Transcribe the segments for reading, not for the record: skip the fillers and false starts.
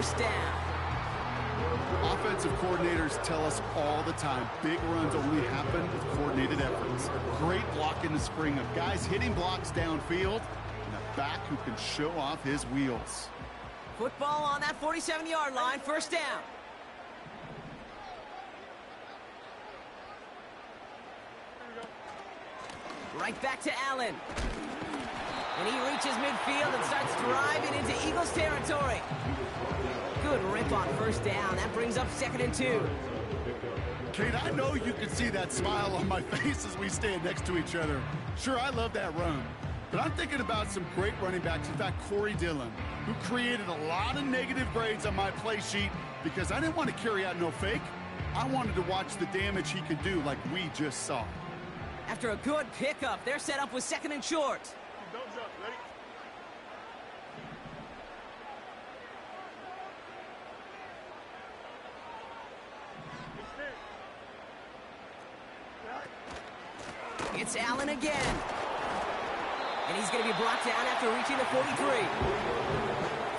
first down. Offensive coordinators tell us all the time, big runs only happen with coordinated efforts. Great block in the spring of guys hitting blocks downfield, and a back who can show off his wheels. Football on that 47-yard line, first down. Right back to Allen. And he reaches midfield and starts driving into Eagles territory. Good rip on first down. That brings up 2nd and 2. Kate, I know you can see that smile on my face as we stand next to each other. Sure, I love that run. But I'm thinking about some great running backs. In fact, Corey Dillon, who created a lot of negative grades on my play sheet because I didn't want to carry out no fake. I wanted to watch the damage he could do like we just saw. After a good pickup, they're set up with 2nd and short. It's Allen again. And he's going to be brought down after reaching the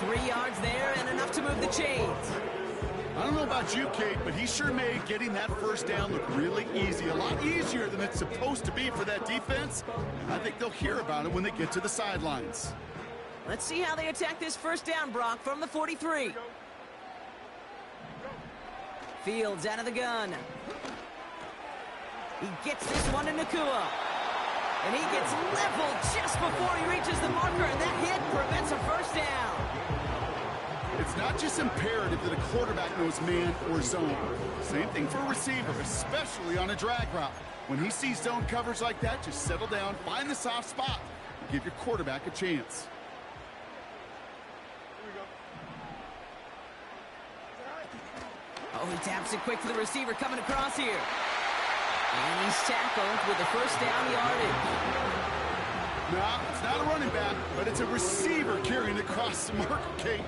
43. 3 yards there and enough to move the chains. I don't know about you, Kate, but he sure made getting that first down look really easy. A lot easier than it's supposed to be for that defense. I think they'll hear about it when they get to the sidelines. Let's see how they attack this first down, Brock, from the 43. Fields out of the gun. He gets this one to Nacua. And he gets leveled just before he reaches the marker, and that hit prevents a first down. It's not just imperative that a quarterback knows man or zone. Same thing for a receiver, especially on a drag route. When he sees zone coverage like that, just settle down, find the soft spot, and give your quarterback a chance. Oh, he taps it quick to the receiver coming across here. And he's tackled with the first down yardage. No, it's not a running back, but it's a receiver carrying across the marker, Kate.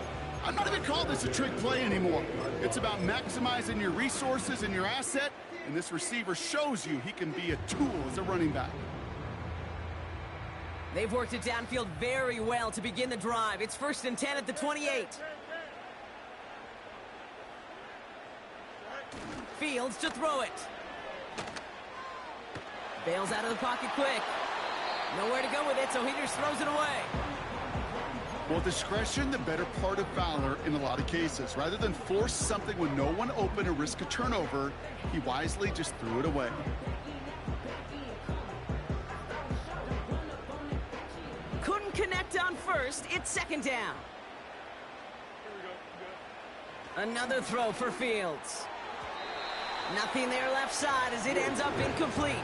I'm not even calling this a trick play anymore. It's about maximizing your resources and your asset, and this receiver shows you he can be a tool as a running back. They've worked it downfield very well to begin the drive. It's 1st and 10 at the 28. Fields to throw it. Bails out of the pocket quick. Nowhere to go with it, so he just throws it away. Well, discretion, the better part of valor in a lot of cases. Rather than force something when no one open or risk a turnover, he wisely just threw it away. Couldn't connect on first. It's 2nd down. Another throw for Fields. Nothing there left side as it ends up incomplete.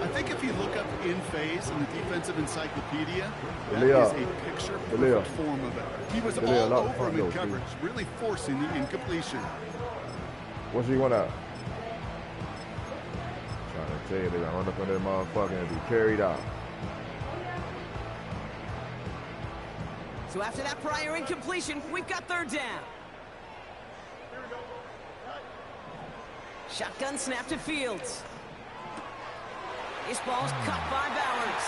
I think if you look up in phase in the defensive encyclopedia, that is a picture-perfect form of it. He was all over him in coverage, really forcing the incompletion. What you want out? Trying to tell you, they're going to run up on that motherfucker and be carried out. So after that prior incompletion, we've got 3rd down. Shotgun snap to Fields. This ball's cut by Bowers.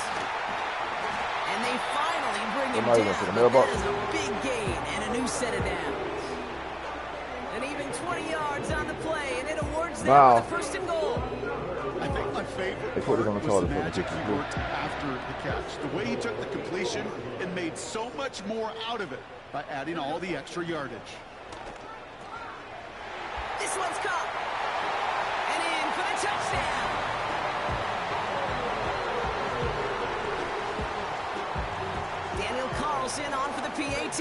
And they finally bring him down. That is a big gain and a new set of downs. And even 20 yards on the play, and it awards them with the 1st and goal. I think my favorite part was the magic he worked after the catch. The way he took the completion and made so much more out of it by adding all the extra yardage. This one's caught. And in for the touchdown. Daniel Carlson on for the PAT.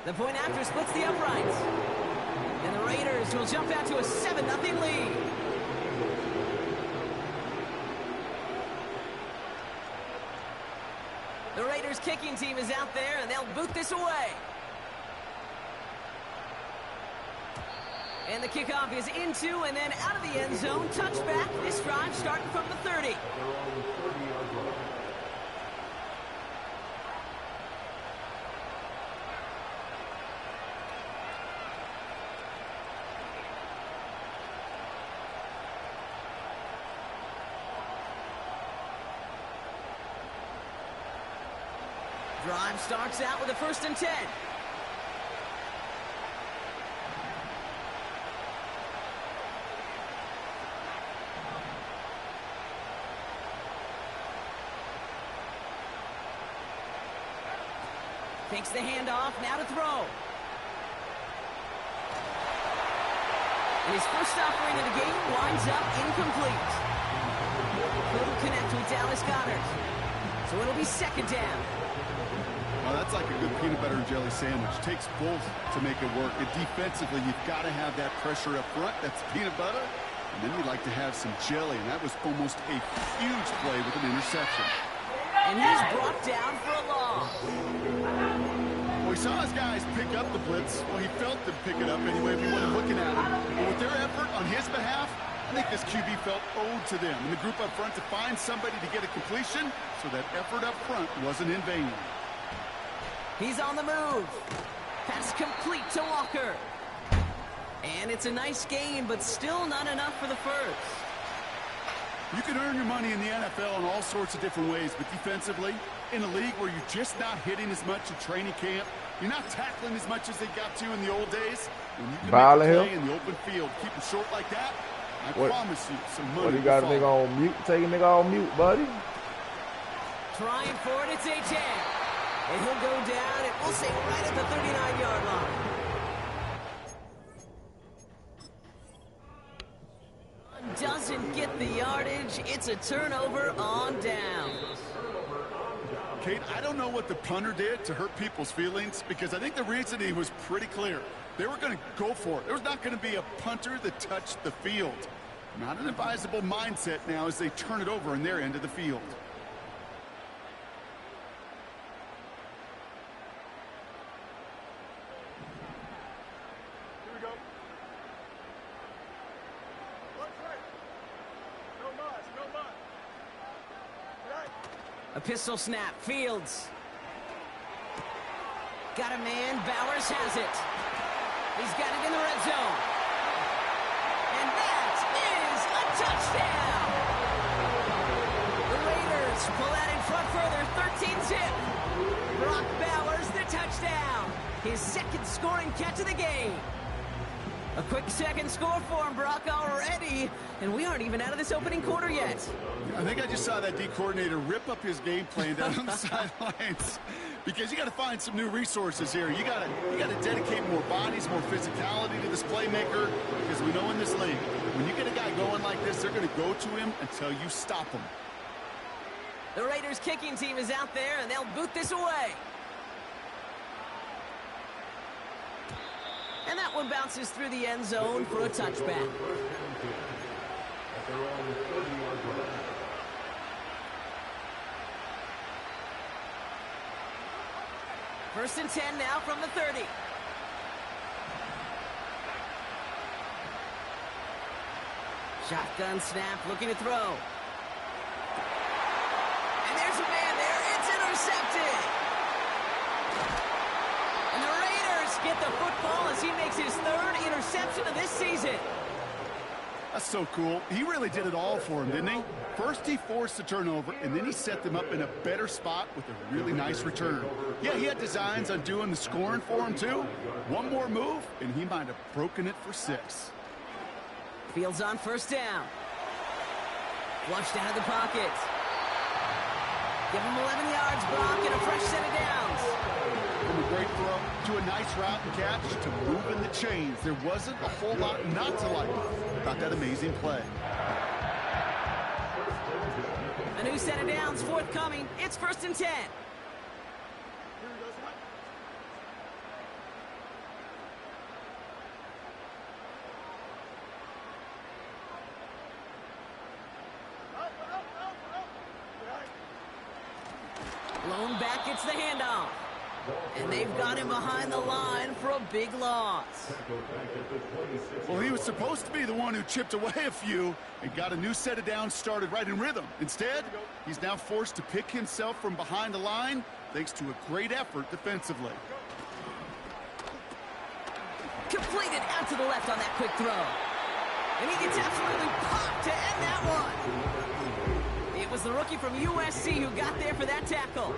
The point after splits the uprights. And the Raiders will jump out to a 7-0 lead. The Raiders kicking team is out there, and they'll boot this away. And the kickoff is into and then out of the end zone. Touchback. This drive starting from the 30. Drive starts out with a 1st and 10. Takes the handoff, now to throw. And his first offering of the game winds up incomplete. Couldn't connect with Dallas Goedert. So it'll be 2nd down. Well, that's like a good peanut butter and jelly sandwich. Takes both to make it work. And defensively, you've got to have that pressure up front. That's peanut butter. And then you'd like to have some jelly. And that was almost a huge play with an interception. And he's brought down for a loss. Well, he saw his guys pick up the blitz. Well, he felt them pick it up anyway if he wasn't looking at him. But with their effort on his behalf, I think this QB felt owed to them and the group up front to find somebody to get a completion, so that effort up front wasn't in vain. He's on the move. Pass complete to Walker. And it's a nice gain, but still not enough for the first. You can earn your money in the NFL in all sorts of different ways, but defensively, in a league where you're just not hitting as much in training camp, you're not tackling as much as they got to in the old days, when you can make a play in the open field, keep it short like that, I promise you some money. What do you got a nigga on mute? Take a nigga on mute, buddy. Trying for it, it's A-10. And he'll go down, and we'll say right at the 39-yard line. Doesn't get the yardage. It's a turnover on downs. Kate, I don't know what the punter did to hurt people's feelings, because I think the reasoning was pretty clear. They were going to go for it. There was not going to be a punter that touched the field. Not an advisable mindset now as they turn it over in their end of the field. Here we go. No mud. A pistol snap, Fields. Got a man, Bowers has it. He's got it in the red zone. And that is a touchdown! The Raiders pull out in front further, 13-zip. Brock Bowers, the touchdown. His 2nd scoring catch of the game. A quick 2nd score for him, Brock, already. And we aren't even out of this opening quarter yet. I think I just saw that D coordinator rip up his game plan down on the sidelines, because you got to find some new resources here. You got to dedicate more bodies, more physicality to this playmaker, because we know in this league, when you get a guy going like this, they're going to go to him until you stop him. The Raiders kicking team is out there, and they'll boot this away. And that one bounces through the end zone for a touchback. First and 10 now from the 30. Shotgun snap, looking to throw. And there's a man there. It's intercepted. And the Raiders get the football as he makes his 3rd interception of this season. That's so cool. He really did it all for him, didn't he? First he forced the turnover, and then he set them up in a better spot with a really nice return. Yeah, he had designs on doing the scoring for him, too. One more move, and he might have broken it for 6. Fields on 1st down. Flushed out of the pocket. Give him 11 yards, Brock, and a fresh set of downs. From a great throw to a nice route and catch to moving the chains. There wasn't a whole lot not to like about that amazing play. A new set of downs forthcoming. It's 1st and 10. Blown back, it's the handoff. And they've got him behind the line for a big loss. Well, he was supposed to be the one who chipped away a few and got a new set of downs started right in rhythm. Instead, he's now forced to pick himself from behind the line thanks to a great effort defensively. Completed out to the left on that quick throw. And he gets absolutely popped to end that one. It was the rookie from USC who got there for that tackle.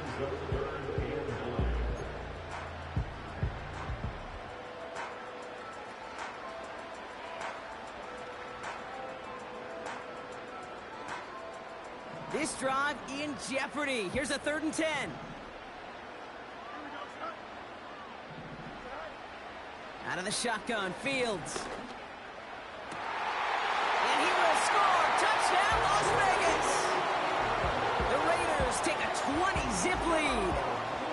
this drive in jeopardy. Here's a 3rd and 10. Out of the shotgun, Fields. And he will score. Touchdown, Las Vegas. The Raiders take a 20-zip lead.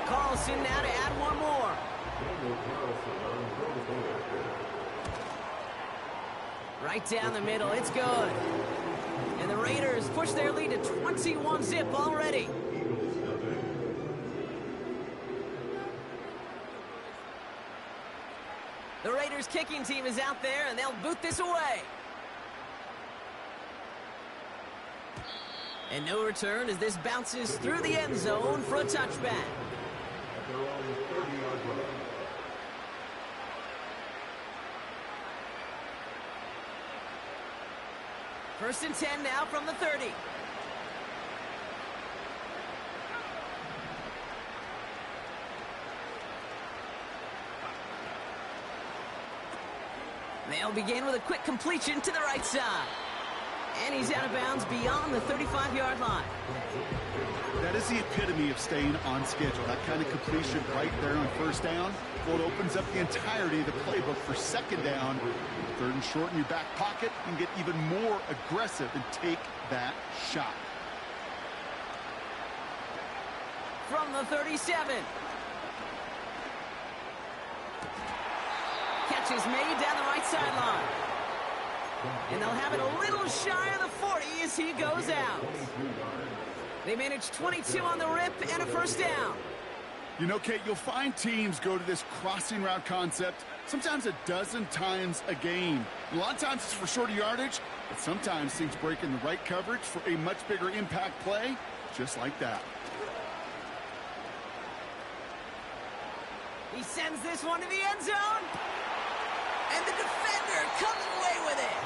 Carlson now to add one more. Right down the middle, it's good. And the Raiders push their lead to 21-zip already. The Raiders kicking team is out there, and they'll boot this away. And no return as this bounces through the end zone for a touchback. First and 10 now from the 30. They'll begin with a quick completion to the right side. And he's out of bounds beyond the 35-yard line. That is the epitome of staying on schedule. That kind of completion right there on first down. Well, it opens up the entirety of the playbook for second down. 3rd and short in your back pocket. You can get even more aggressive and take that shot. From the 37. Catch is made down the right sideline. And they'll have it a little shy of the 40 as he goes out. They manage 22 on the rip and a first down. You know, Kate, you'll find teams go to this crossing route concept sometimes a dozen times a game. A lot of times it's for shorter yardage, but sometimes things break in the right coverage for a much bigger impact play, just like that. He sends this one to the end zone. And the defender comes away with it.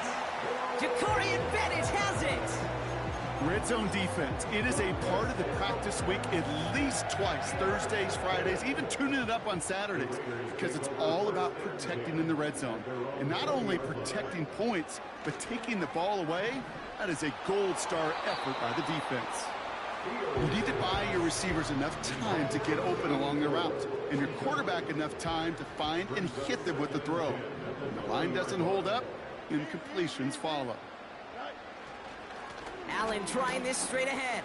Jacorian Bennett has it. Red zone defense. It is a part of the practice week at least twice. Thursdays, Fridays, even tuning it up on Saturdays. Because it's all about protecting in the red zone. And not only protecting points, but taking the ball away. That is a gold star effort by the defense. You need to buy your receivers enough time to get open along the route. And your quarterback enough time to find and hit them with the throw. When the line doesn't hold up, incompletions follow. Allen trying this straight ahead.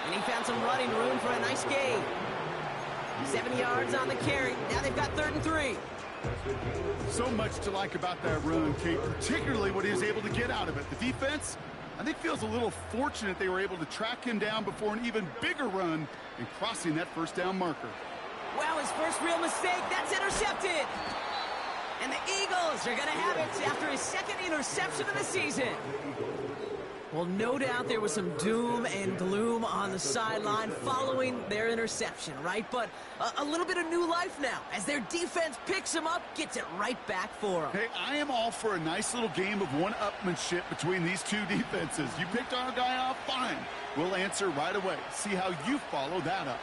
And he found some running room for a nice gain. 7 yards on the carry. Now they've got 3rd and 3. So much to like about that run, Kate, particularly what he was able to get out of it. The defense, I think, feels a little fortunate they were able to track him down before an even bigger run and crossing that first down marker. Wow, his first real mistake. That's intercepted. And the Eagles are going to have it after his 2nd interception of the season. Well, no doubt there was some doom and gloom on the sideline following their interception, right? But a little bit of new life now as their defense picks him up, gets it right back for them. Hey, I am all for a nice little game of one-upmanship between these two defenses. You picked our guy off, fine. We'll answer right away. See how you follow that up.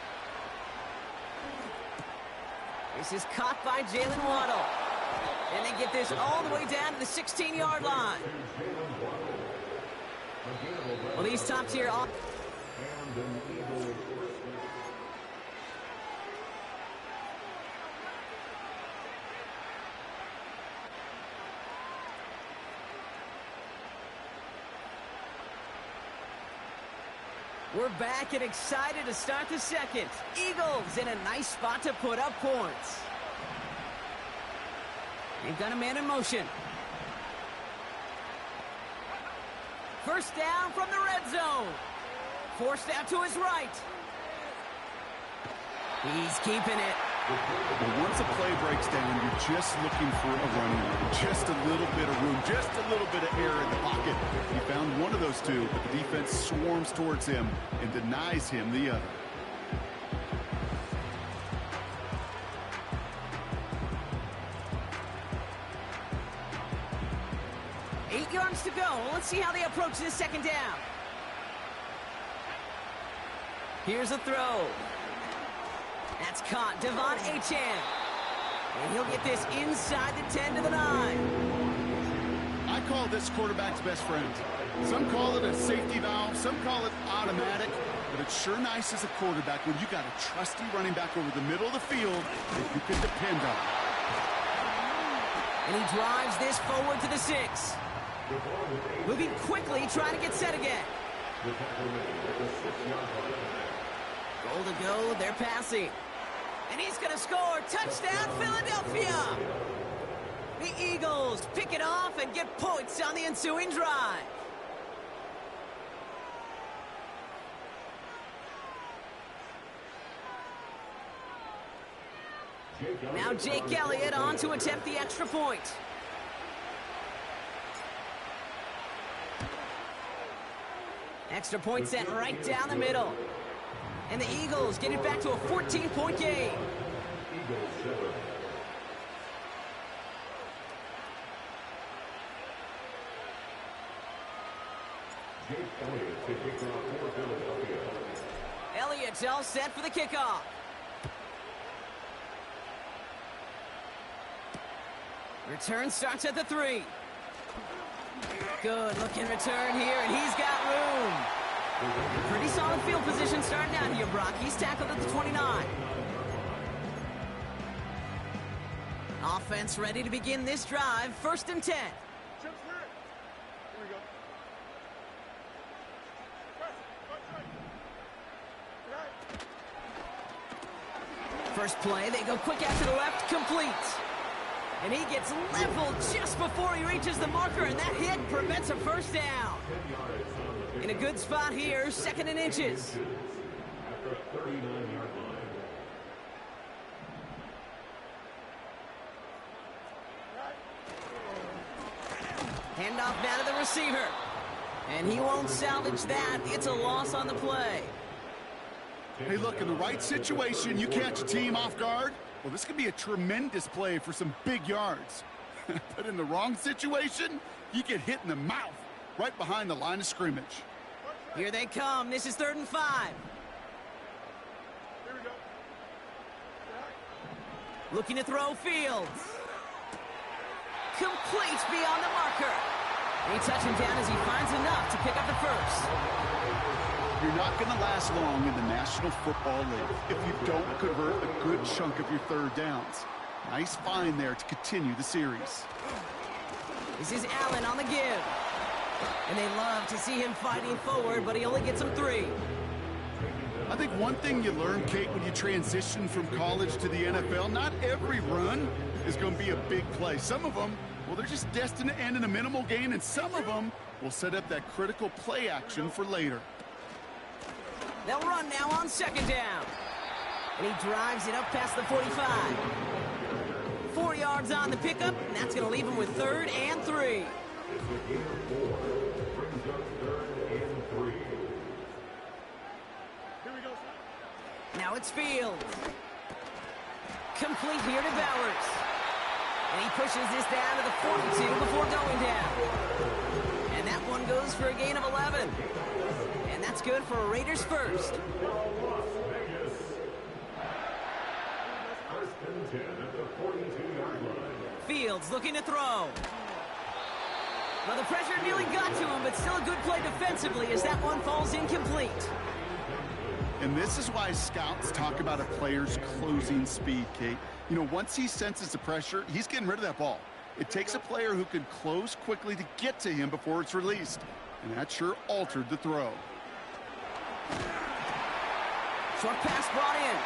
This is caught by Jalen Waddle. And they get this all the way down to the 16-yard line. Well, these top-tier... We're back and excited to start the second. Eagles in a nice spot to put up points. They've got a man in motion. First down from the red zone. Forced out to his right. He's keeping it. Well, once a play breaks down, you're just looking for a running room. Just a little bit of room, just a little bit of air in the pocket. He found one of those two, but the defense swarms towards him and denies him the other. To go. Let's see how they approach this second down. Here's a throw. That's caught. Devon Achane. And he'll get this inside the 10 to the 9. I call this quarterback's best friend. Some call it a safety valve, some call it automatic, but it's sure nice as a quarterback when you got a trusty running back over the middle of the field that you can depend on. And he drives this forward to the 6. Moving quickly, trying to get set again. Goal to go, they're passing. And he's going to score. Touchdown, Philadelphia! The Eagles pick it off and get points on the ensuing drive. Now Jake Elliott on to attempt the extra point. Extra point sent right down the middle. And the Eagles get it back to a 14-point game. Elliott's all set for the kickoff. Return starts at the 3. Good looking return here, and he's got room. Pretty solid field position starting out here, Brock. He's tackled at the 29. Offense ready to begin this drive. 1st and 10. First play, they go quick out to the left, complete. And he gets leveled just before he reaches the marker, and that hit prevents a first down. In a good spot here, 2nd and inches. Handoff now to the receiver. And he won't salvage that. It's a loss on the play. Hey, look, in the right situation, you catch a team off guard. Well, this could be a tremendous play for some big yards. But in the wrong situation, you get hit in the mouth right behind the line of scrimmage. Here they come. This is 3rd and 5. Here we go. Looking to throw, Fields. Complete beyond the marker. They touch him down as he finds enough to pick up the first. You're not going to last long in the National Football League if you don't convert a good chunk of your 3rd downs. Nice find there to continue the series. This is Allen on the give. And they love to see him fighting forward, but he only gets them 3. I think one thing you learn, Kate, when you transition from college to the NFL, not every run is going to be a big play. Some of them, well, they're just destined to end in a minimal gain, and some of them will set up that critical play action for later. They'll run now on 2nd down. And he drives it up past the 45. 4 yards on the pickup, and that's going to leave him with 3rd and 3. Now it's Fields. Complete here to Bowers. And he pushes this down to the 42 before going down. And that one goes for a gain of 11. And that's good for a Raiders first. Fields looking to throw. Well, the pressure nearly got to him, but still a good play defensively as that one falls incomplete. And this is why scouts talk about a player's closing speed, Kate. You know, once he senses the pressure, he's getting rid of that ball. It takes a player who can close quickly to get to him before it's released. And that sure altered the throw. Short pass brought in.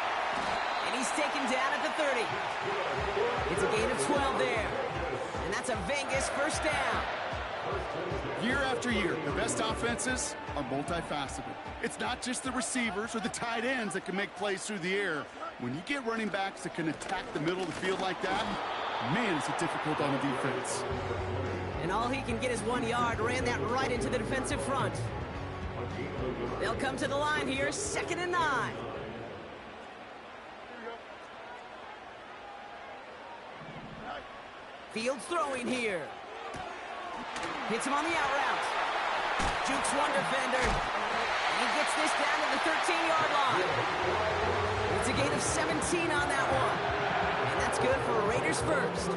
And he's taken down at the 30. It's a gain of 12 there. And that's a Vegas first down. Year after year, the best offenses are multifaceted. It's not just the receivers or the tight ends that can make plays through the air. When you get running backs that can attack the middle of the field like that, man, is it difficult on the defense. And all he can get is 1 yard. Ran that right into the defensive front. They'll come to the line here, 2nd and 9. Fields throwing here. Hits him on the out route. Jukes one defender. And he gets this down to the 13-yard line. It's a gain of 17 on that one. And that's good for a Raiders first.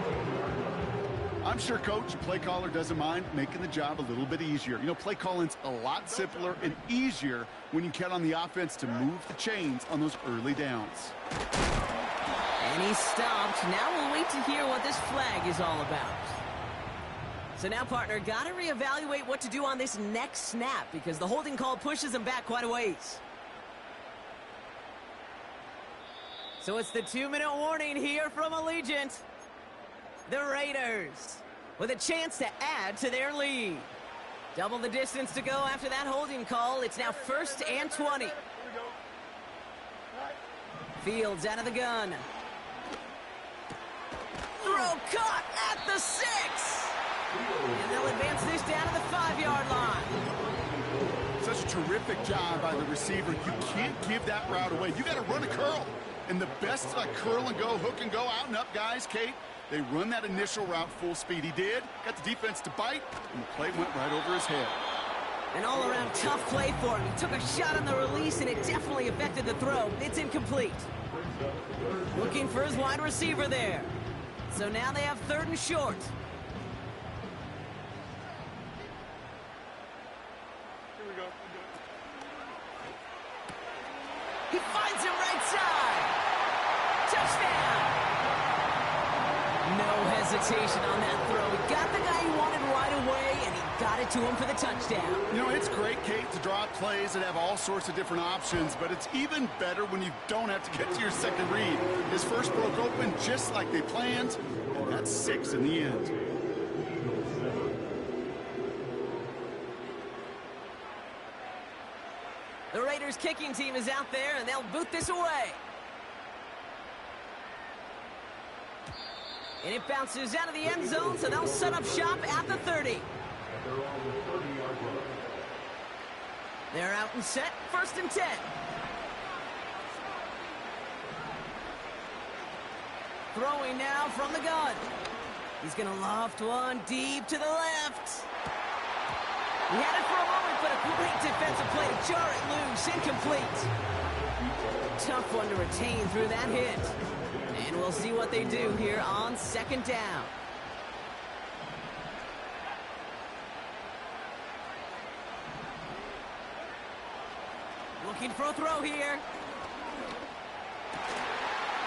I'm sure Coach, play caller, doesn't mind making the job a little bit easier. You know, play calling's a lot simpler and easier when you count on the offense to move the chains on those early downs. And he's stopped. Now we'll wait to hear what this flag is all about. So now, partner, got to reevaluate what to do on this next snap because the holding call pushes him back quite a ways. So it's the 2-minute warning here from Allegiant. The Raiders with a chance to add to their lead. Double the distance to go after that holding call. It's now 1st and 20. Fields out of the gun. Throw caught at the 6. And they'll advance this down to the 5-yard line. Such a terrific job by the receiver. You can't give that route away. You got to run a curl. And the best like curl and go, hook and go, out and up guys, Kate, they run that initial route full speed. He did. Got the defense to bite, and the play went right over his head. An all-around tough play for him. He took a shot on the release, and it definitely affected the throw. It's incomplete. Looking for his wide receiver there. So now they have 3rd and short. Here we go. He finds him right side. Touchdown. No hesitation on that throw. He got the guy he wanted right away, and he got it to him for the touchdown. You know, it's great, Kate, to draw up plays and have all sorts of different options, but it's even better when you don't have to get to your second read. His first broke open just like they planned, and that's 6 in the end. The Raiders kicking team is out there, and they'll boot this away. And it bounces out of the end zone, so they'll set up shop at the 30. They're out and set, 1st and 10. Throwing now from the gun. He's going to loft one deep to the left. He had it for a moment, but a great defensive play to jar it loose, incomplete. Tough one to retain through that hit. And we'll see what they do here on 2nd down. Looking for a throw here.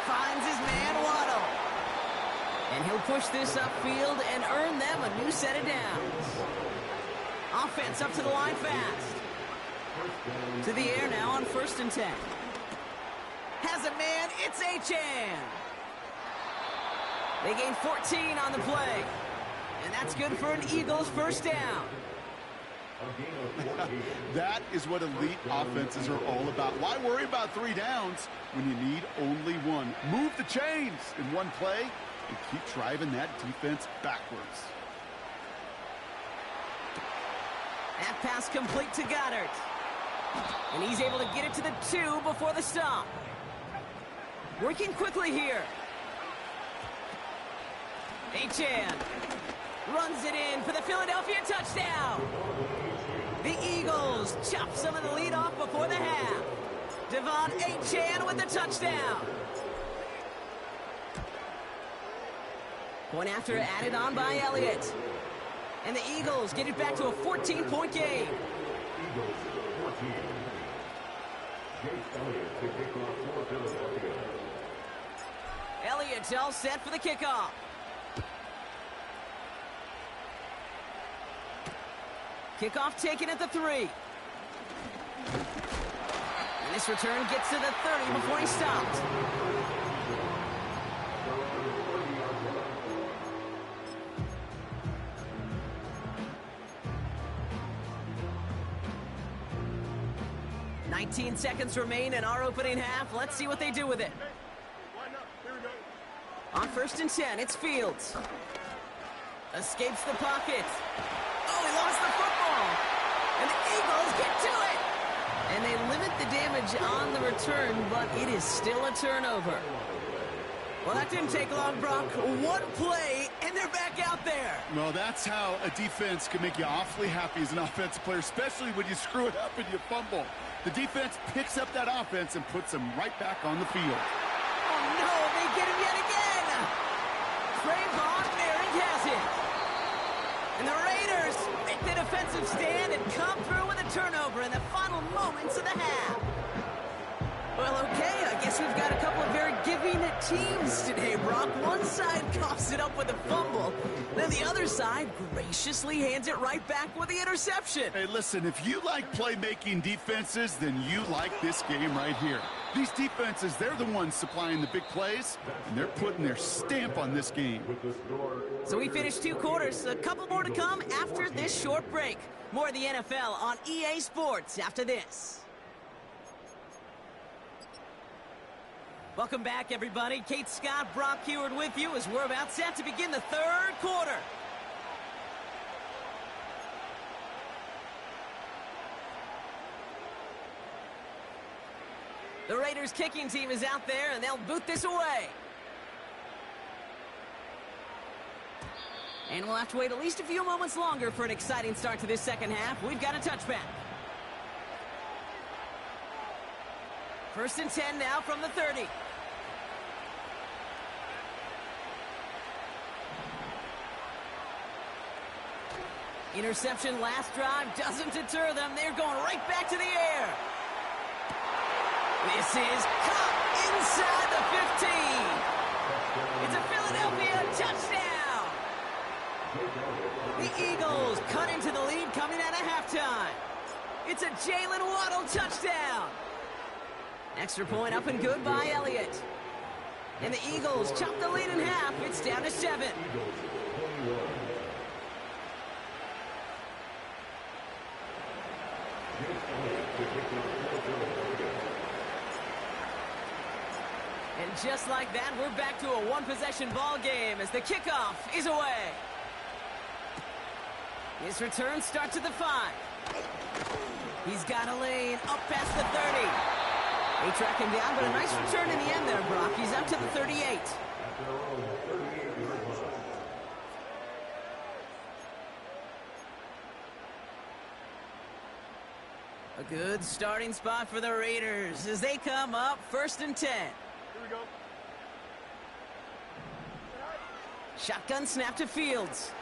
Finds his man Waddle. And he'll push this upfield and earn them a new set of downs. Offense up to the line fast. To the air now on 1st and 10. Has a man, it's Achane. They gain 14 on the play. And that's good for an Eagles 1st down. That is what elite offenses are all about. Why worry about 3 downs when you need only 1? Move the chains in one play and keep driving that defense backwards. That pass complete to Goddard. And he's able to get it to the 2 before the stop. Working quickly here. Achane runs it in for the Philadelphia touchdown. The Eagles chop some of the lead off before the half. Devon Achane with the touchdown. Point after added on by Elliott. And the Eagles get it back to a 14-point game. Elliott's all set for the kickoff. Kickoff taken at the 3. And this return gets to the 30 before he stopped. "19 seconds remain in our opening half. Let's see what they do with it. On 1st and 10, it's Fields. Escapes the pocket. Oh, he lost the football. And the Eagles get to it. And they limit the damage on the return, but it is still a turnover. Well, that didn't take long, Brock. One play, and they're back out there. Well, that's how a defense can make you awfully happy as an offensive player, especially when you screw it up and you fumble. The defense picks up that offense and puts them right back on the field. Oh, no, they get him yet again. Trayvon Merrick has it. And the Raiders make the defensive stand and come through with a turnover in the final moments of the half. Well, okay, I guess we've got a couple of very giving teams today, Brock. One side coughs it up with a fumble, then the other side graciously hands it right back with the interception. Hey, listen, if you like playmaking defenses, then you like this game right here. These defenses, they're the ones supplying the big plays, and they're putting their stamp on this game. So we finished 2 quarters. A couple more to come after this short break. More of the NFL on EA Sports after this. Welcome back, everybody. Kate Scott, Brock Huard with you as we're about set to begin the 3rd quarter. The Raiders kicking team is out there, and they'll boot this away. And we'll have to wait at least a few moments longer for an exciting start to this second half. We've got a touchback. 1st and 10 now from the 30. Interception last drive doesn't deter them. They're going right back to the air. This is caught inside the 15. It's a Philadelphia touchdown. The Eagles cut into the lead coming out of halftime. It's a Jalen Waddle touchdown. Extra point up and good by Elliott. And the Eagles chop the lead in half. It's down to 7. And just like that, we're back to a 1-possession ball game as the kickoff is away. His return starts at the 5. He's got a lane up past the 30. They track him down, but a nice return in the end there, Brock. He's up to the 38. A good starting spot for the Raiders as they come up 1st and 10. Here we go. Shotgun snap to Fields.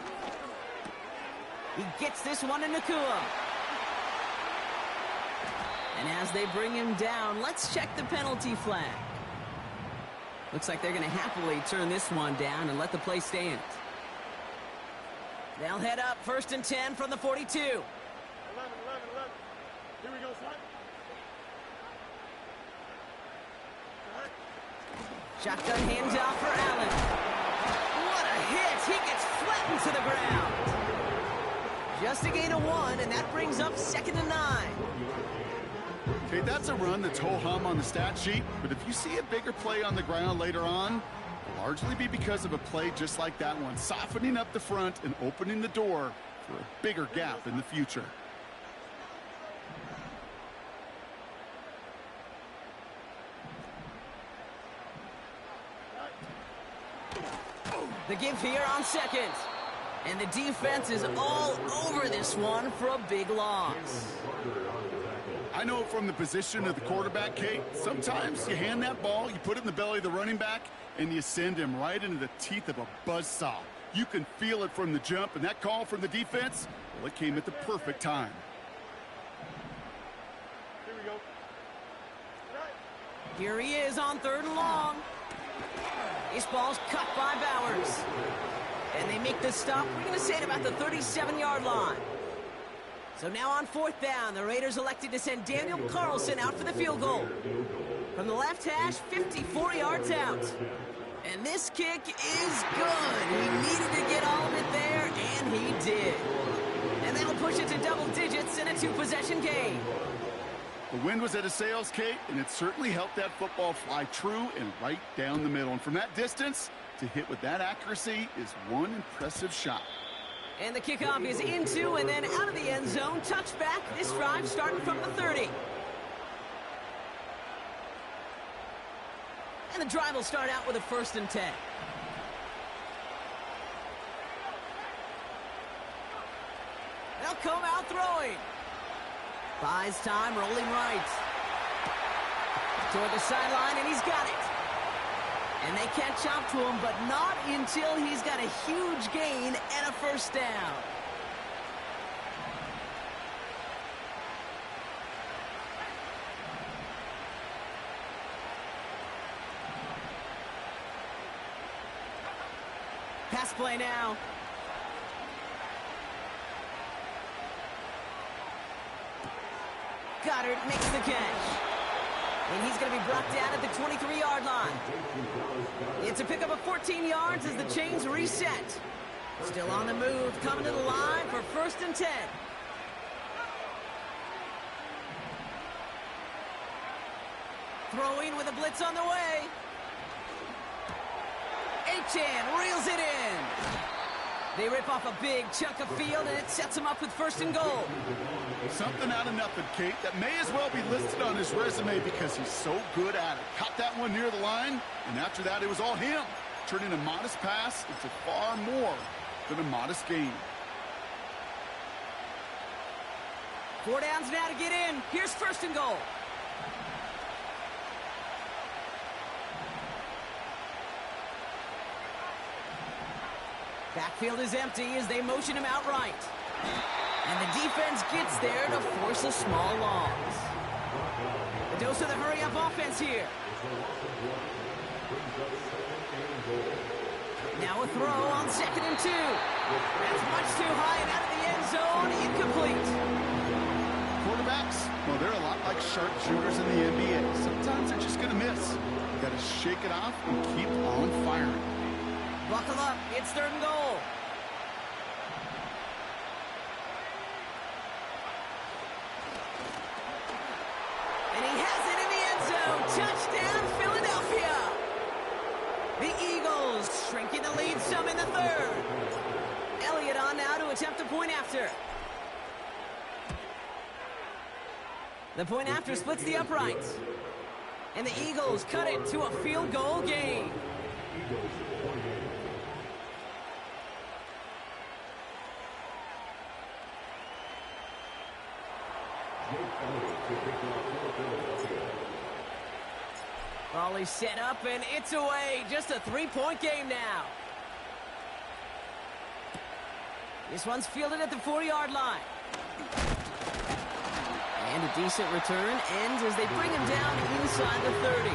He gets this one to Nakua. And as they bring him down, let's check the penalty flag. Looks like they're going to happily turn this one down and let the play stand. They'll head up 1st and 10 from the 42. 11. Here we go, son. Shotgun handoff for Allen. What a hit! He gets flattened to the ground. Just a gain of 1, and that brings up 2nd and 9. Okay, that's a run that's ho-hum on the stat sheet, but if you see a bigger play on the ground later on, it'll largely be because of a play just like that one, softening up the front and opening the door for a bigger gap in the future. The give here on 2nd. And the defense is all over this one for a big loss. I know from the position of the quarterback, Kate, sometimes you hand that ball, you put it in the belly of the running back, and you send him right into the teeth of a buzzsaw. You can feel it from the jump, and that call from the defense, well, it came at the perfect time. Here we go. Here he is on 3rd and long. This ball's cut by Bowers. And they make the stop, we're going to say, at about the 37-yard line. So now on 4th down, the Raiders elected to send Daniel Carlson out for the field goal. From the left hash, 54 yards out. And this kick is good. He needed to get all of it there, and he did. And that'll push it to double digits in a 2-possession game. The wind was at a sails, Kate, and it certainly helped that football fly true and right down the middle. And from that distance, to hit with that accuracy is one impressive shot. And the kickoff is into and then out of the end zone. Touchback. This drive starting from the 30. And the drive will start out with a 1st and 10. They'll come out throwing. Buys time, rolling right. Toward the sideline, and he's got it. And they catch up to him, but not until he's got a huge gain and a 1st down. Pass play now. Goddard makes the catch. And he's going to be brought down at the 23-yard line. It's a pickup of 14 yards as the chains reset. Still on the move, coming to the line for 1st and 10. Throwing with a blitz on the way. Achane reels it in. They rip off a big chunk of field, and it sets them up with 1st and goal. Something out of nothing, Kate, that may as well be listed on his resume because he's so good at it. Caught that one near the line, and after that, it was all him. Turning a modest pass into far more than a modest gain. 4 downs now to get in. Here's 1st and goal. Backfield is empty as they motion him out right. And the defense gets there to force a small loss. A dose of the hurry-up offense here. Now a throw on 2nd and 2. That's much too high and out of the end zone. Incomplete. Quarterbacks, well, they're a lot like sharpshooters in the NBA. Sometimes they're just going to miss. You got to shake it off and keep on firing. Buckle up. It's 3rd and goal. And he has it in the end zone. Touchdown, Philadelphia. The Eagles shrinking the lead some in the 3rd. Elliott on now to attempt a point after. The point after splits the uprights. And the Eagles cut it to a field goal game. Raleigh set up, and it's away. Just a 3-point game now. This one's fielded at the 4-yard line. And a decent return ends as they bring him down inside the 30.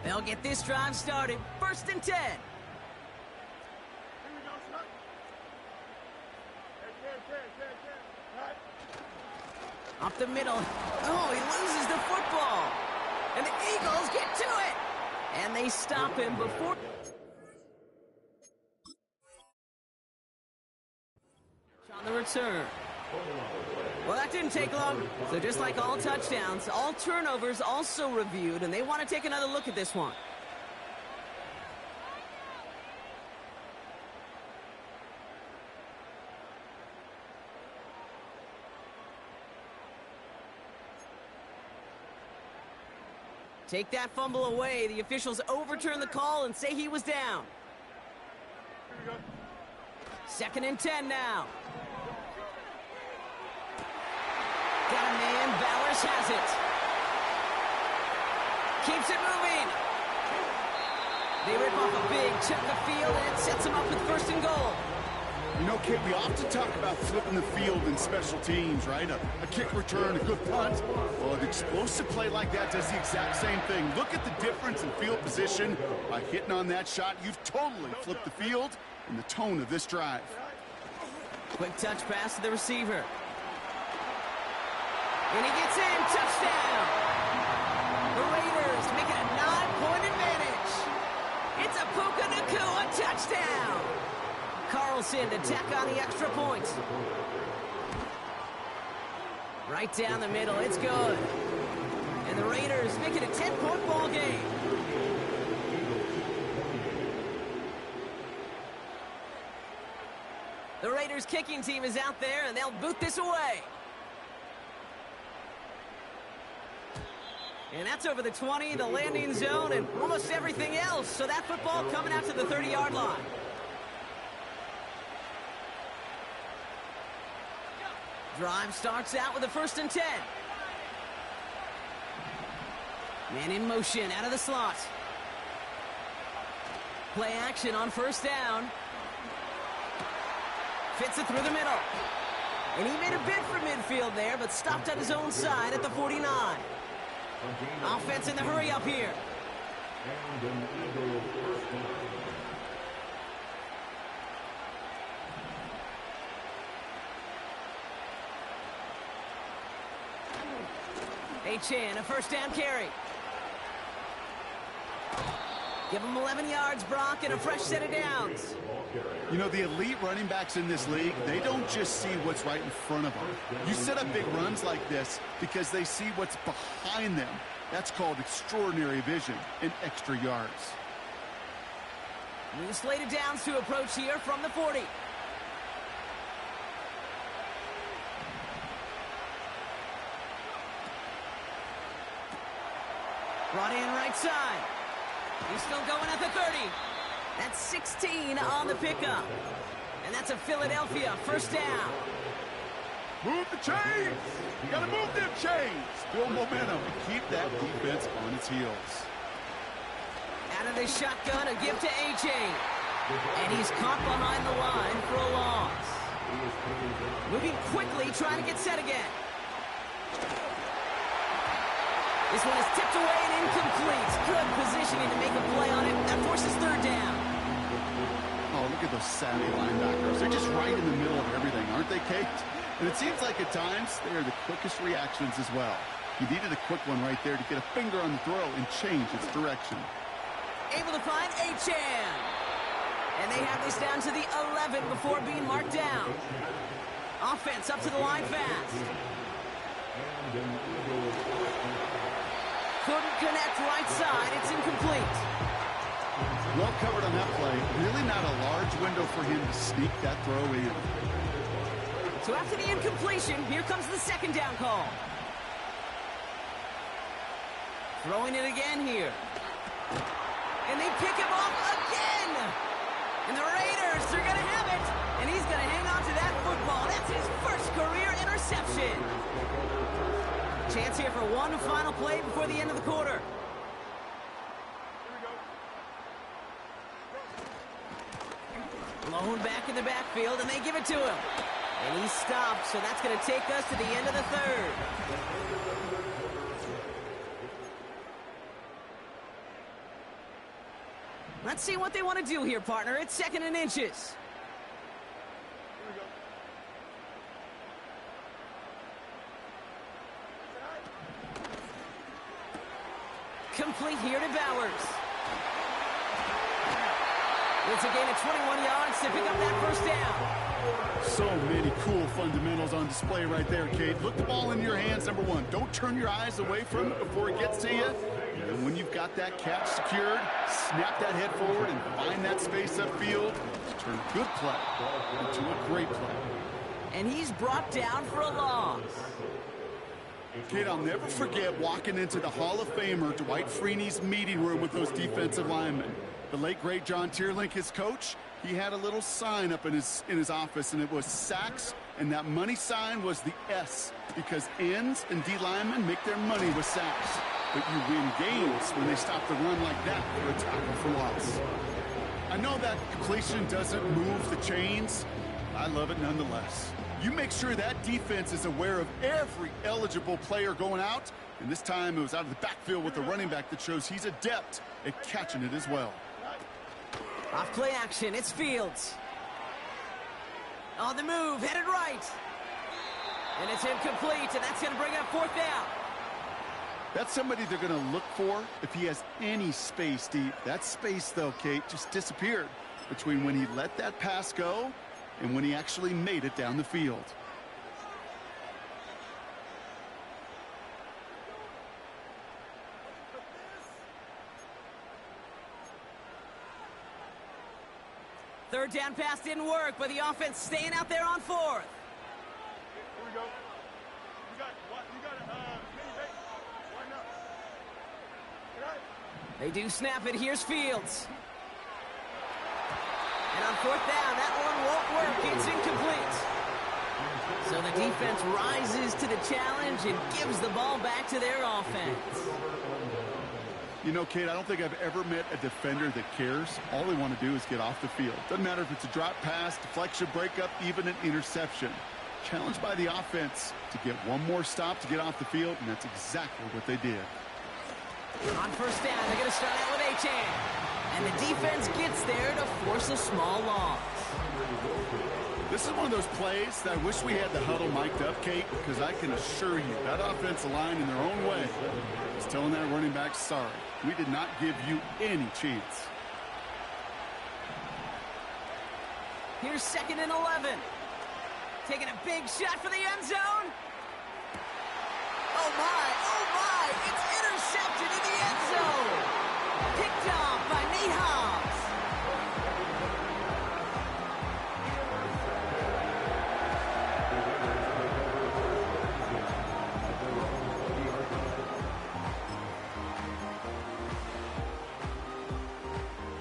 They'll get this drive started. 1st and 10. Up the middle. Oh, he loses the football. And the Eagles get to it. And they stop him before... On the return. Well, that didn't take long. So just like all touchdowns, all turnovers also reviewed, and they want to take another look at this one. Take that fumble away. The officials overturn the call and say he was down. 2nd and 10 now. Got a man. Bowers has it. Keeps it moving. They rip off a big chunk of field, and it sets them up with 1st and goal. You know, Kate, we often talk about flipping the field in special teams, right? A kick return, a good punt. Well, an explosive play like that does the exact same thing. Look at the difference in field position. By hitting on that shot, you've totally flipped the field and the tone of this drive. Quick touch pass to the receiver. And he gets in. Touchdown. The Raiders make it a 9-point advantage. It's a Puka Nacua touchdown. Carlson to tack on the extra point. Right down the middle. It's good. And the Raiders make it a 10-point ball game. The Raiders kicking team is out there, and they'll boot this away. And that's over the 20, the landing zone, and almost everything else. So that football coming out to the 30-yard line. Drive starts out with a 1st and 10. Man in motion out of the slot. Play action on 1st down. Fits it through the middle. And he made a bid for midfield there, but stopped on his own side at the 49. Offense in the hurry up here. Achane, a first down carry. Give him 11 yards, Brock, and a fresh set of downs. You know, the elite running backs in this league, they don't just see what's right in front of them. You set up big runs like this because they see what's behind them. That's called extraordinary vision and extra yards. New slated downs to approach here from the 40. Brought in right side. He's still going at the 30. That's 16 on the pickup. And that's a Philadelphia first down. Move the chains! You gotta move them chains! Build momentum and keep that defense on its heels. Out of the shotgun, a give to Achane. And he's caught behind the line for a loss. Moving quickly, trying to get set again. This one is tipped away and incomplete. Good positioning to make a play on it. That forces third down. Oh, look at those savvy linebackers. They're just right in the middle of everything, aren't they, Kate? And it seems like at times they are the quickest reactions as well. He needed a quick one right there to get a finger on the throw and change its direction. Able to find Achane. And they have this down to the 11 before being marked down. Offense up to the line fast. Couldn't connect right side. It's incomplete. Well covered on that play. Really not a large window for him to sneak that throw in. So after the incompletion, here comes the second down call. Throwing it again here. And they pick him off again. And the Raiders are going to have it. And he's going to hang on to that football. That's his first career interception. Chance here for one final play before the end of the quarter. Blown back in the backfield, and they give it to him. And he stopped, so that's going to take us to the end of the third. Let's see what they want to do here, partner. It's 2nd and inches. Complete here to Bowers. It's a gain of 21 yards to pick up that first down. So many cool fundamentals on display right there, Kate. Look the ball in your hands, number one. Don't turn your eyes away from it before it gets to you. And when you've got that catch secured, snap that head forward and find that space upfield to turn a good play into a great play. And he's brought down for a loss. Kate, I'll never forget walking into the Hall of Famer Dwight Freeney's meeting room with those defensive linemen. The late, great John Tierlink, his coach, he had a little sign up in his office, and it was sacks, and that money sign was the S, because ends and D linemen make their money with sacks. But you win games when they stop the run like that for a tackle for loss. I know that completion doesn't move the chains. I love it nonetheless. You make sure that defense is aware of every eligible player going out, and this time it was out of the backfield with the running back that shows he's adept at catching it as well. Off play action, it's Fields. On the move, headed right. And it's incomplete, and that's going to bring up 4th down. That's somebody they're going to look for if he has any space deep. That space, though, Kate, just disappeared between when he let that pass go and when he actually made it down the field. Third down pass didn't work, but the offense staying out there on 4th. Here we go. You got line up. Right. They do snap it. Here's Fields. And on 4th down, that one won't work. It's incomplete. So the defense rises to the challenge and gives the ball back to their offense. You know, Kate, I don't think I've ever met a defender that cares. All they want to do is get off the field. Doesn't matter if it's a drop pass, deflection, breakup, even an interception. challenged by the offense to get one more stop to get off the field, and that's exactly what they did. On first down, they're going to start out with Achane. And the defense gets there to force a small loss. This is one of those plays that I wish we had the huddle mic'd up, Kate, because I can assure you that offensive line in their own way is telling that running back, sorry, we did not give you any chance. Here's 2nd and 11. Taking a big shot for the end zone. Oh my, it's intercepted in the end zone. Picked off by Nate Hobbs.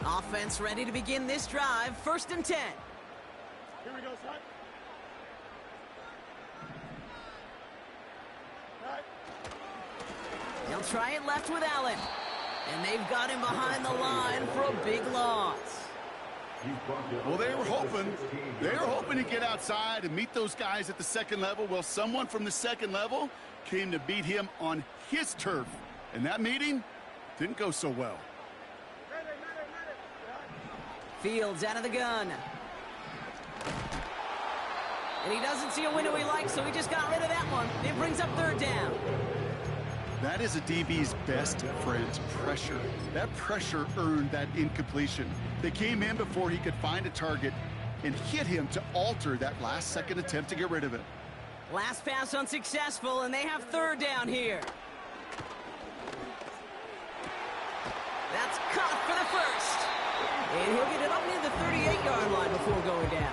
Offense ready to begin this drive. 1st and 10. Here we go, son. They'll try it left with Allen. And they've got him behind the line for a big loss. Well, they were hoping to get outside and meet those guys at the second level. Well, someone from the second level came to beat him on his turf. And that meeting didn't go so well. Fields out of the gun. And he doesn't see a window he likes, so he just got rid of that one. It brings up 3rd down. That is a DB's best friend, pressure. That pressure earned that incompletion. They came in before he could find a target and hit him to alter that last-second attempt to get rid of it. Last pass unsuccessful, and they have 3rd down here. That's caught for the first. And he'll get it up near the 38-yard line before going down.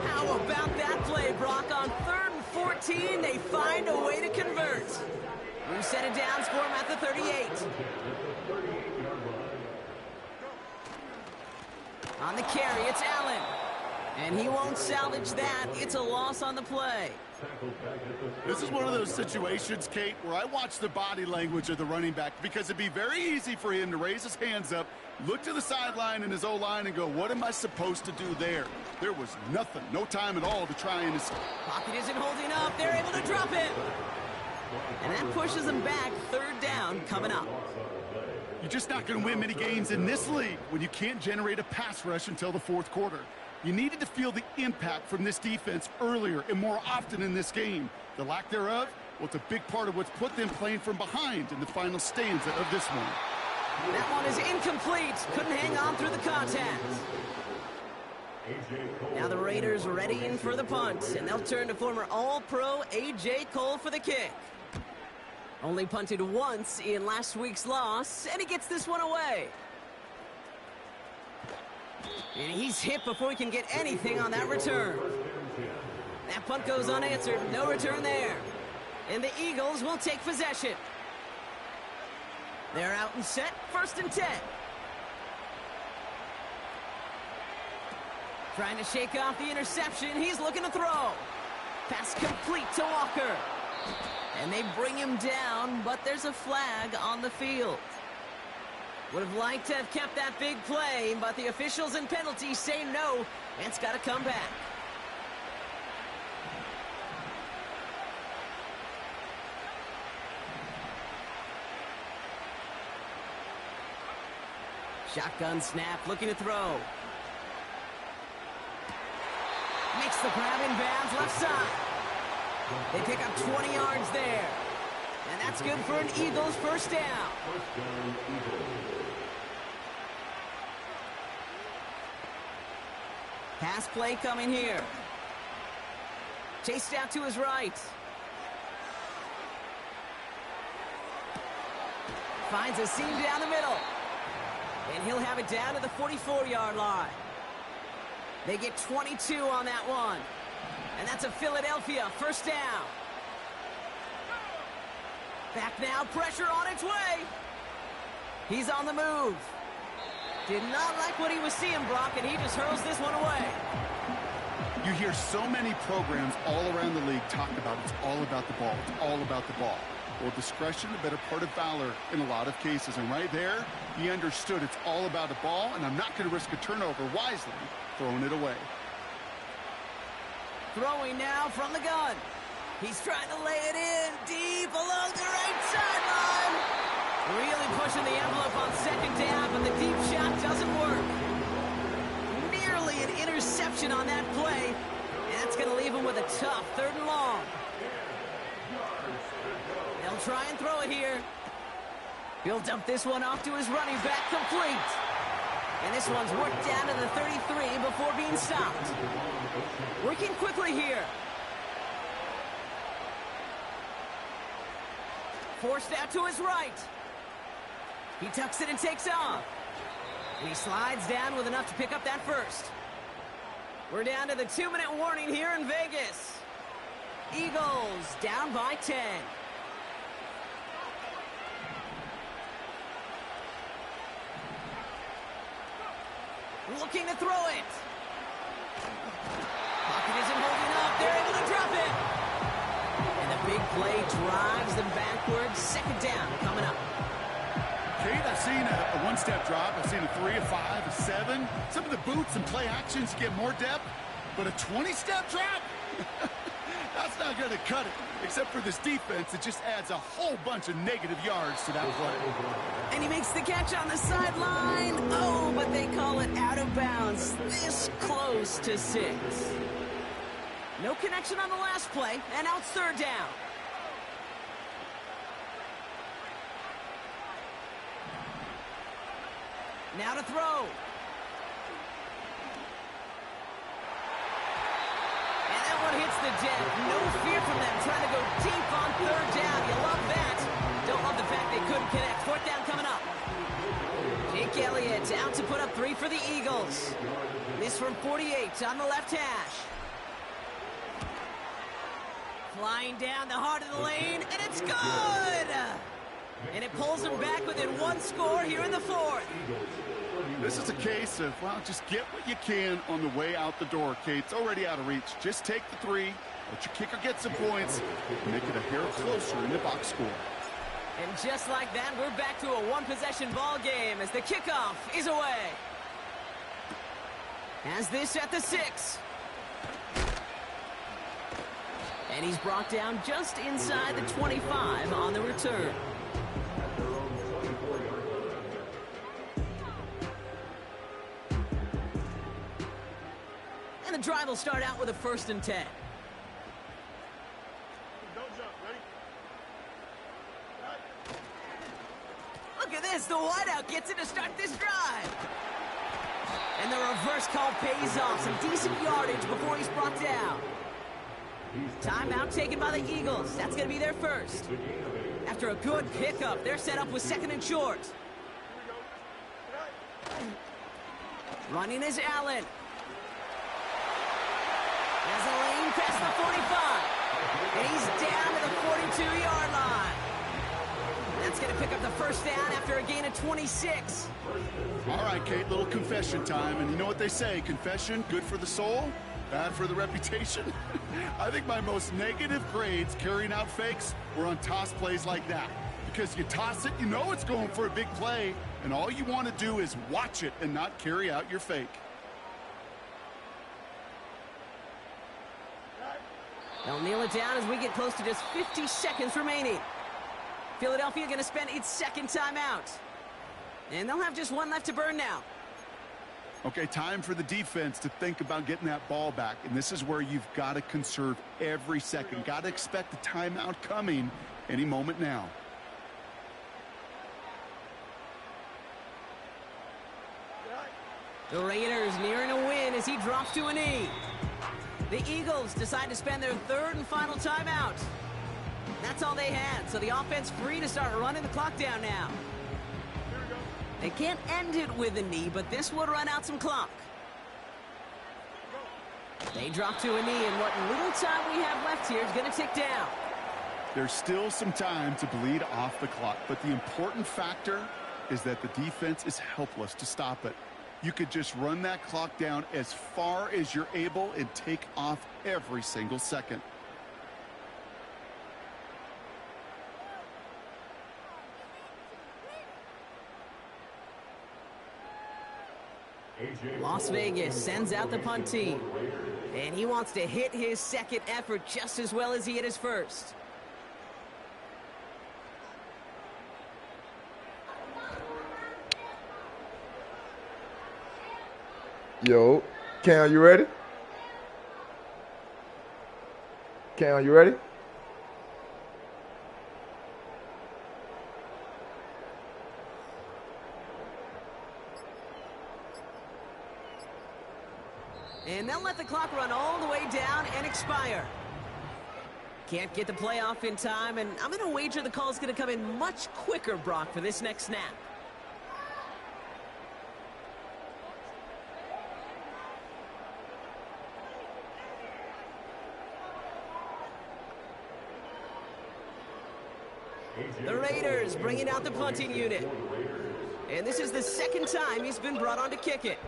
How about that play, Brock? On 3rd and 14, they find a way to convert. Who set it down for him at the 38. On the carry, it's Allen. And he won't salvage that. It's a loss on the play. This is one of those situations, Kate, where I watch the body language of the running back because it'd be very easy for him to raise his hands up, look to the sideline in his O-line and go, what am I supposed to do there? There was nothing, no time at all to try and escape. Pocket isn't holding up. They're able to drop him. And that pushes them back. 3rd down coming up. You're just not going to win many games in this league when you can't generate a pass rush until the 4th quarter. You needed to feel the impact from this defense earlier and more often in this game. The lack thereof, well, it's a big part of what's put them playing from behind in the final stanza of this one. That one is incomplete. Couldn't hang on through the contact. Now the Raiders ready in for the punt, and they'll turn to former All-Pro A.J. Cole for the kick. Only punted once in last week's loss, and he gets this one away. And he's hit before he can get anything on that return. That punt goes unanswered. No return there. And the Eagles will take possession. They're out and set. 1st and 10. Trying to shake off the interception. He's looking to throw. Pass complete to Walker. And they bring him down, but there's a flag on the field. Would have liked to have kept that big play, but the officials and penalties say no, and it's got to come back. Shotgun snap, looking to throw. Makes the grab in bounds, left side. They pick up 20 yards there. And that's good for an Eagles 1st down. Pass play coming here. Chased out to his right. Finds a seam down the middle. And he'll have it down to the 44-yard line. They get 22 on that one. And that's a Philadelphia 1st down. Back now, pressure on its way. He's on the move. Did not like what he was seeing, Brock, and he just hurls this one away. You hear so many programs all around the league talk about it's all about the ball. It's all about the ball. Well, discretion, a better part of valor in a lot of cases. And right there, he understood it's all about the ball, and I'm not going to risk a turnover wisely, throwing it away. Throwing now from the gun. He's trying to lay it in deep along the right sideline. Really pushing the envelope on second down, but the deep shot doesn't work. Nearly an interception on that play, and that's going to leave him with a tough 3rd and long. They'll try and throw it here. He'll dump this one off to his running back, complete. And this one's worked down to the 33 before being stopped. Working quickly here. Forced out to his right. He tucks it and takes off. And he slides down with enough to pick up that first. We're down to the 2-minute warning here in Vegas. Eagles down by 10. Looking to throw it. Pocket isn't holding up. They're able to drop it. And the big play drives them backwards. 2nd down coming up. Kate, I've seen a one-step drop. I've seen a 3, a 5, a 7. Some of the boots and play actions get more depth. But a 20-step drop? That's not going to cut it. Except for this defense, it just adds a whole bunch of negative yards to that play. And he makes the catch on the sideline. Oh, but they call it out of bounds. This close to 6. No connection on the last play, and now it's 3rd down. Now to throw. And that one hits the deck. No fear from them trying to go deep on 3rd down. You love that. Don't love the fact they couldn't connect. 4th down coming up. Jake Elliott out to put up 3 for the Eagles. This from 48 on the left hash. Flying down the heart of the lane, and it's good! And it pulls them back within 1 score here in the 4th. This is a case of, well, just get what you can on the way out the door, Kate. It's already out of reach. Just take the 3, let your kicker get some points, and make it a hair closer in the box score. And just like that, we're back to a 1-possession ball game as the kickoff is away. Has this at the 6. And he's brought down just inside the 25 on the return. And the drive will start out with a 1st and 10. Don't jump. Ready? Look at this. The wideout gets it to start this drive. And the reverse call pays off. Some decent yardage before he's brought down. Timeout taken by the Eagles. That's going to be their first. After a good pickup, they're set up with 2nd and short. Running is Allen. Has a lane past the 45. And he's down to the 42-yard line. That's going to pick up the 1st down after a gain of 26. All right, Kate, little confession time. And you know what they say, confession, good for the soul, bad for the reputation. I think my most negative grades carrying out fakes were on toss plays like that. Because you toss it, you know it's going for a big play, and all you want to do is watch it and not carry out your fake. They'll kneel it down as we get close to just 50 seconds remaining. Philadelphia going to spend its 2nd timeout. And they'll have just 1 left to burn now. Okay, time for the defense to think about getting that ball back. And this is where you've got to conserve every second. Got to expect the timeout coming any moment now. The Raiders nearing a win as he drops to a knee. The Eagles decide to spend their 3rd and final timeout. That's all they had, so the offense free to start running the clock down now. They can't end it with a knee, but this would run out some clock. They drop to a knee, and what little time we have left here is going to tick down. There's still some time to bleed off the clock, but the important factor is that the defense is helpless to stop it. You could just run that clock down as far as you're able and take off every single second. Las Vegas sends out the punt team. And he wants to hit his second effort just as well as he hit his first. Yo, Cam, you ready? Cam, you ready? And they'll let the clock run all the way down and expire. Can't get the play off in time, and I'm going to wager the call's going to come in much quicker, Brock, for this next snap. The Raiders bringing out the punting unit. And this is the second time he's been brought on to kick it.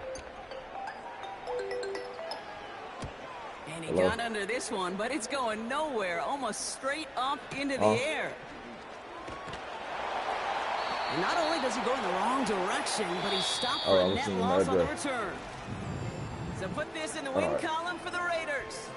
And he got under this one, but it's going nowhere, almost straight up into the air. And not only does he go in the wrong direction, but he's stopped for a net loss on the return. So put this in the win column for the Raiders.